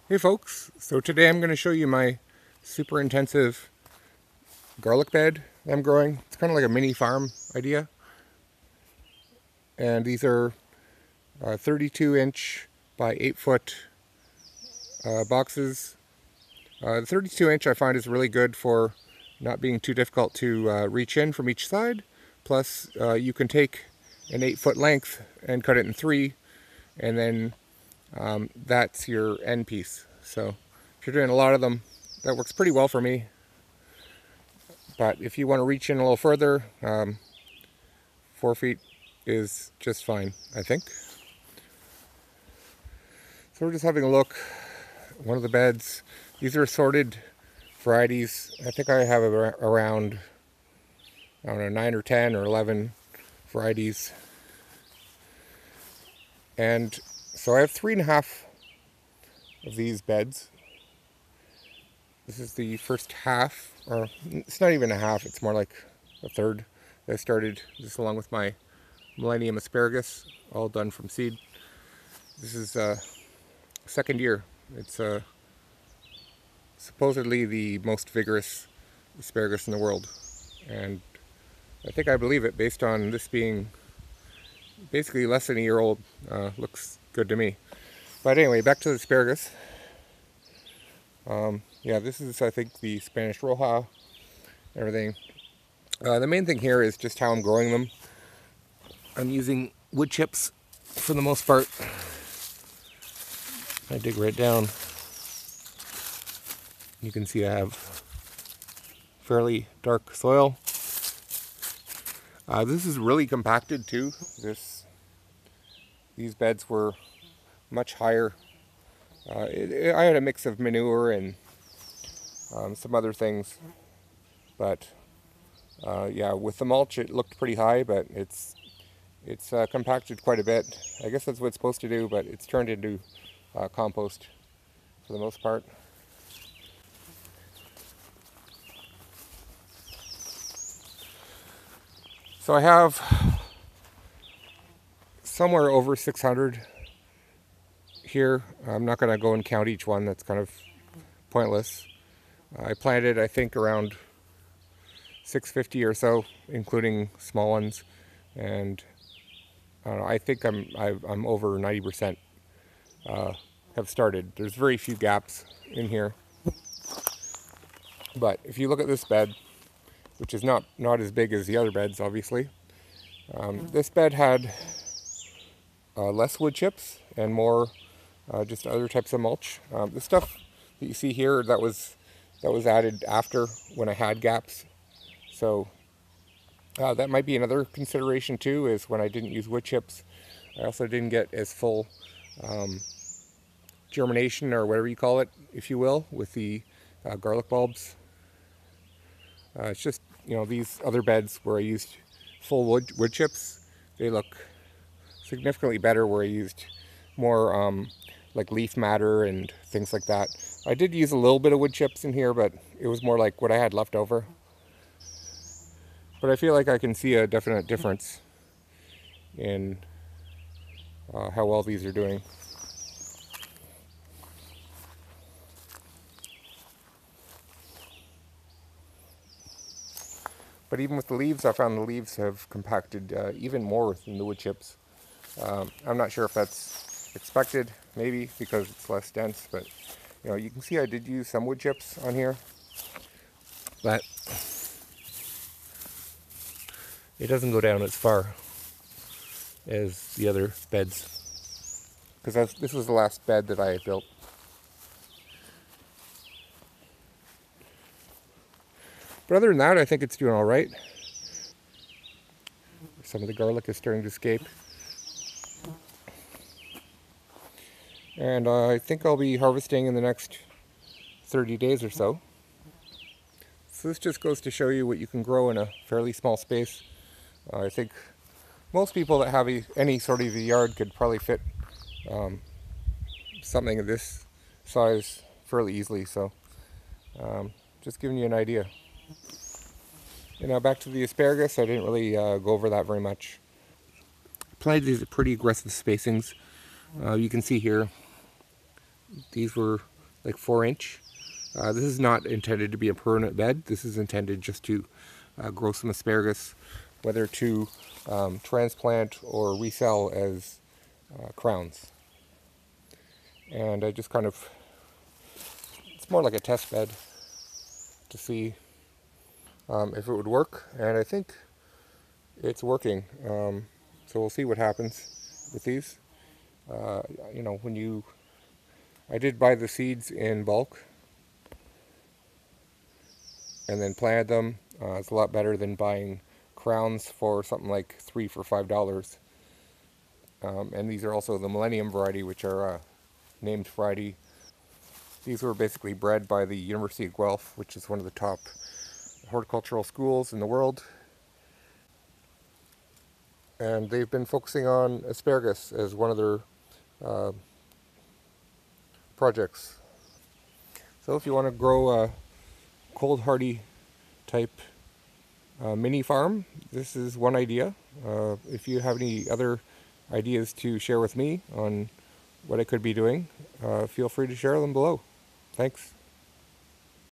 Hey folks, so today I'm going to show you my super intensive garlic bed that I'm growing. It's kind of like a mini farm idea. And these are 32-inch by 8-foot boxes. The 32-inch I find is really good for not being too difficult to reach in from each side. Plus you can take an 8-foot length and cut it in 3, and then that's your end piece. So if you're doing a lot of them, that works pretty well for me. But if you want to reach in a little further, 4 feet is just fine, I think. So we're just having a look. One of the beds, these are assorted varieties. I think I have around, I don't know, 9 or 10 or 11 varieties. And so I have 3.5 of these beds. This is the first half, or it's not even a half, it's more like a third. I started just along with my Millennium asparagus, all done from seed. This is second year. It's supposedly the most vigorous asparagus in the world, and I think I believe it based on this being basically less than a year old. Looks good to me. But anyway, back to the asparagus. Yeah, this is, I think, the Spanish Roja, everything. The main thing here is just how I'm growing them. I'm using wood chips for the most part. I dig right down. You can see I have fairly dark soil. This is really compacted too. These beds were much higher. I had a mix of manure and some other things, but yeah, with the mulch it looked pretty high, but it's compacted quite a bit. I guess that's what it's supposed to do, but it's turned into compost for the most part. So I have somewhere over 600 here. I'm not going to go and count each one. That's kind of pointless. I planted, I think, around 650 or so, including small ones, and I don't know, I think I'm over 90% have started. There's very few gaps in here, but if you look at this bed, which is not as big as the other beds, obviously, this bed had less wood chips and more just other types of mulch. The stuff that you see here, that was added after when I had gaps. So that might be another consideration too, is when I didn't use wood chips, I also didn't get as full germination, or whatever you call it, if you will, with the garlic bulbs. It's just, you know, these other beds where I used full wood chips, they look significantly better where I used more like leaf matter and things like that. I did use a little bit of wood chips in here, but it was more like what I had left over. But I feel like I can see a definite difference in how well these are doing. But even with the leaves, I found the leaves have compacted even more than the wood chips. I'm not sure if that's expected, maybe because it's less dense, but you know, you can see I did use some wood chips on here, but it doesn't go down as far as the other beds, because this was the last bed that I had built. But other than that, I think it's doing all right. Some of the garlic is starting to escape. And I think I'll be harvesting in the next 30 days or so. So this just goes to show you what you can grow in a fairly small space. I think most people that have any sort of a yard could probably fit something of this size fairly easily. So just giving you an idea. You know, back to the asparagus, I didn't really go over that very much. Planted these at pretty aggressive spacings. You can see here, these were like 4-inch. This is not intended to be a permanent bed. This is intended just to grow some asparagus, whether to transplant or resell as crowns. And I just kind of, it's more like a test bed to see if it would work, and I think it's working. So we'll see what happens with these. You know, I did buy the seeds in bulk and then planted them. It's a lot better than buying crowns for something like $3 for $5. And these are also the Millennium variety, which are named variety. These were basically bred by the University of Guelph, which is one of the top horticultural schools in the world. And they've been focusing on asparagus as one of their projects. So if you want to grow a cold hardy type mini farm, this is one idea. If you have any other ideas to share with me on what I could be doing, feel free to share them below. Thanks.